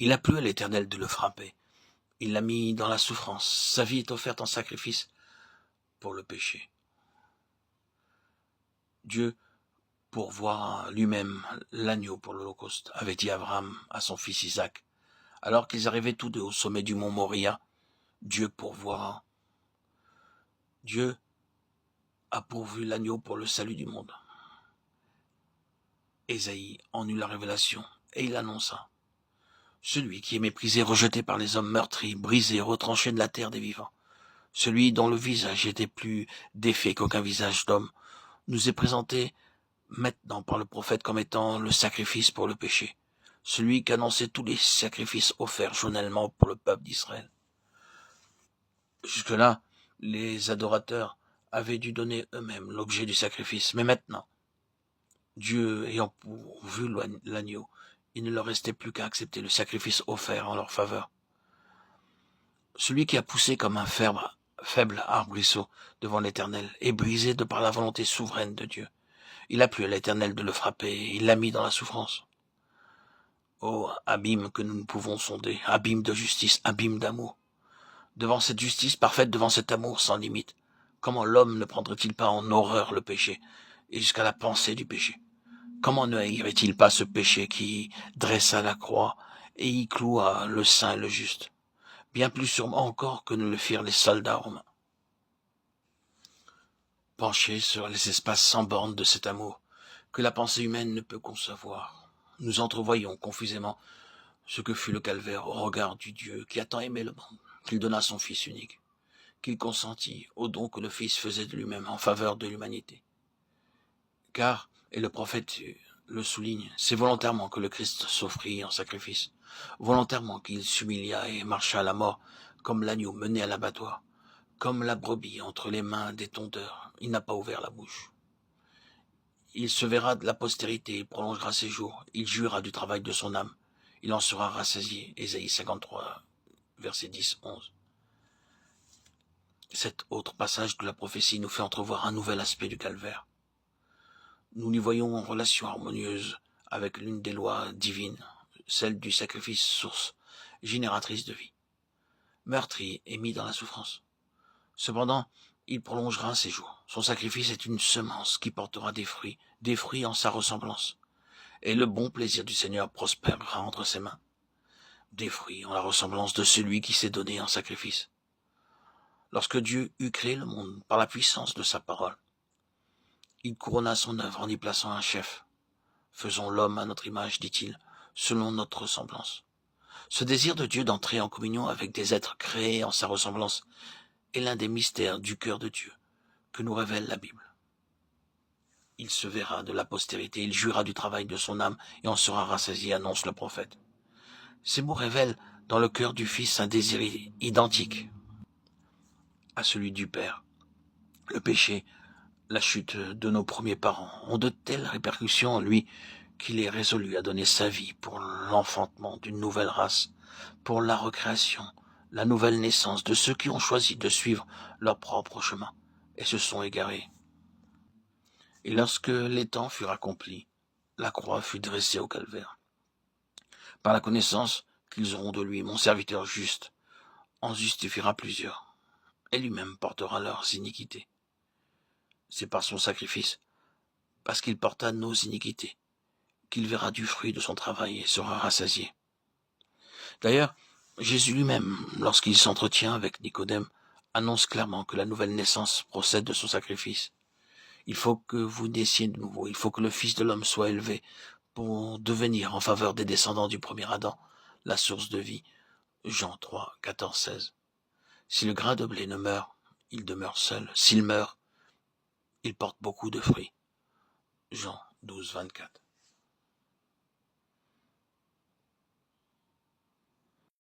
Il a plu à l'Éternel de le frapper. Il l'a mis dans la souffrance. Sa vie est offerte en sacrifice pour le péché. Dieu pourvoit lui-même l'agneau pour l'Holocauste, avait dit Abraham à son fils Isaac. Alors qu'ils arrivaient tous deux au sommet du mont Moria, Dieu pourvoira. Dieu a pourvu l'agneau pour le salut du monde. Ésaïe en eut la révélation, et il annonça. Celui qui est méprisé, rejeté par les hommes, meurtri, brisé, retranché de la terre des vivants. Celui dont le visage était plus défait qu'aucun visage d'homme, nous est présenté maintenant par le prophète comme étant le sacrifice pour le péché. Celui qui annonçait tous les sacrifices offerts journellement pour le peuple d'Israël. Jusque-là, les adorateurs avaient dû donner eux-mêmes l'objet du sacrifice. Mais maintenant, Dieu ayant pourvu l'agneau, il ne leur restait plus qu'à accepter le sacrifice offert en leur faveur. Celui qui a poussé comme un faible arbrisseau devant l'Éternel est brisé de par la volonté souveraine de Dieu. Il a plu à l'Éternel de le frapper, il l'a mis dans la souffrance. Ô abîme que nous ne pouvons sonder, abîme de justice, abîme d'amour. Devant cette justice parfaite, devant cet amour sans limite, comment l'homme ne prendrait-il pas en horreur le péché, et jusqu'à la pensée du péché? Comment ne haïrait-il pas ce péché qui dressa la croix et y cloua le saint et le juste, bien plus sûrement encore que ne le firent les soldats romains? Penchés sur les espaces sans bornes de cet amour que la pensée humaine ne peut concevoir, nous entrevoyons confusément ce que fut le calvaire au regard du Dieu qui a tant aimé le monde, qu'il donna son Fils unique, qu'il consentit au don que le Fils faisait de lui-même en faveur de l'humanité. Car, et le prophète le souligne, c'est volontairement que le Christ s'offrit en sacrifice, volontairement qu'il s'humilia et marcha à la mort, comme l'agneau mené à l'abattoir, comme la brebis entre les mains des tondeurs, il n'a pas ouvert la bouche. Il se verra de la postérité, il prolongera ses jours, il jouira du travail de son âme, il en sera rassasié. Ésaïe 53, versets 10-11. Cet autre passage de la prophétie nous fait entrevoir un nouvel aspect du calvaire. Nous l'y voyons en relation harmonieuse avec l'une des lois divines, celle du sacrifice, source génératrice de vie. Meurtri et mis dans la souffrance. Cependant, il prolongera ses jours. Son sacrifice est une semence qui portera des fruits en sa ressemblance. Et le bon plaisir du Seigneur prospérera entre ses mains. Des fruits en la ressemblance de celui qui s'est donné en sacrifice. Lorsque Dieu eut créé le monde par la puissance de sa parole, il couronna son œuvre en y plaçant un chef. Faisons l'homme à notre image, dit-il, selon notre ressemblance. Ce désir de Dieu d'entrer en communion avec des êtres créés en sa ressemblance est l'un des mystères du cœur de Dieu que nous révèle la Bible. Il se verra de la postérité, il jouira du travail de son âme et en sera rassasié, annonce le prophète. Ces mots révèlent dans le cœur du Fils un désir identique à celui du Père. Le péché, la chute de nos premiers parents ont de telles répercussions en lui qu'il est résolu à donner sa vie pour l'enfantement d'une nouvelle race, pour la recréation, la nouvelle naissance de ceux qui ont choisi de suivre leur propre chemin et se sont égarés. Et lorsque les temps furent accomplis, la croix fut dressée au calvaire. Par la connaissance qu'ils auront de lui, mon serviteur juste en justifiera plusieurs, et lui-même portera leurs iniquités. C'est par son sacrifice, parce qu'il porta nos iniquités, qu'il verra du fruit de son travail et sera rassasié. D'ailleurs, Jésus lui-même, lorsqu'il s'entretient avec Nicodème, annonce clairement que la nouvelle naissance procède de son sacrifice. Il faut que vous naissiez de nouveau, il faut que le Fils de l'homme soit élevé pour devenir en faveur des descendants du premier Adam, la source de vie. Jean 3, 14, 16. Si le grain de blé ne meurt, il demeure seul. S'il meurt, il porte beaucoup de fruits. Jean 12, 24.